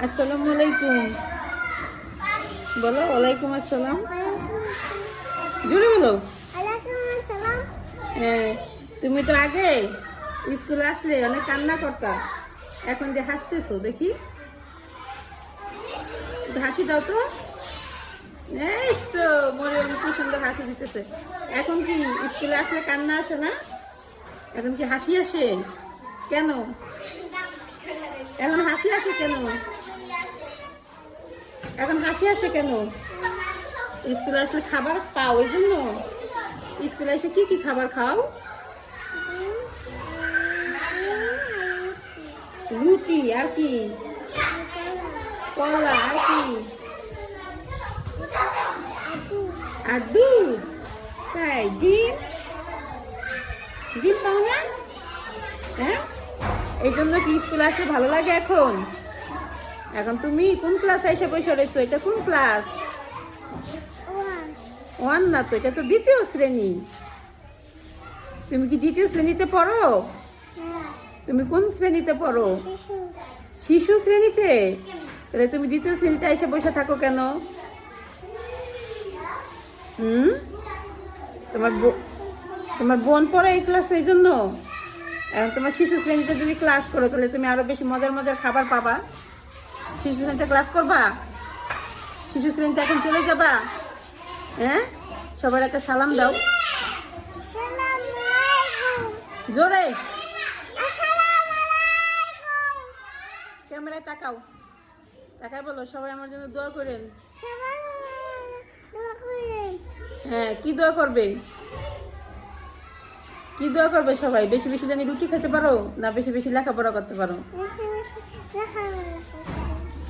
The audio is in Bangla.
আসসালামু আলাইকুম বলো। ওয়ালাইকুম আসসালাম। জোরে বলো। হ্যাঁ, তুমি তো আগে স্কুলে আসলে অনেক কান্না করতা, এখন যে হাসতেছো দেখি, একটু হাসি দাও তো। এই তো মরিয়ম কি সুন্দর হাসি দিতেছে। এখন কি স্কুলে আসলে কান্না আসে না? এখন কি হাসি আসে? কেন এখন হাসি আসে কেন? এখন হাসি আসে কেন? স্কুলে আসলে খাবার পাও ওই জন্য? স্কুলে এসে কি কি খাবার খাও? রুটি আর কি? কলা আর কি? আর দুধ? তাই? ডিম? ডিম পাও না? হ্যাঁ, এই জন্য কি স্কুলে আসলে ভালো লাগে এখন? এখন তুমি কোন ক্লাসে এসে বসে রয়েছো? এটা কোন ক্লাস? ওয়ান না তো, এটা তো দ্বিতীয় শ্রেণী। তুমি কি দ্বিতীয় শ্রেণীতে পড়ো? তুমি কোন শ্রেণীতে পড়ো? শিশু শ্রেণীতে? তাহলে তুমি দ্বিতীয় শ্রেণীতে এসে বসে থাকো কেন? হুম, তোমার বোন পড়ে এই ক্লাসে, এই জন্য। এখন তোমার শিশু শ্রেণীতে যদি ক্লাস করো তাহলে তুমি আরো বেশি মজার মজার খাবার পাবা। শিশু শ্রেণীতে ক্লাস করবা? শিশু শ্রেণীতে এখন চলে যাবা? হ্যাঁ, সবার একটা সালাম দাও জোরে। ক্যামেরায় তাকাও, তাকায় বলো সবাই আমার জন্য দোয়া করেন। হ্যাঁ, কি দোয়া করবে? কি দোয়া করবে সবাই? বেশি বেশি জানি রুটি খেতে পারো, না বেশি বেশি লেখাপড়া করতে পারো?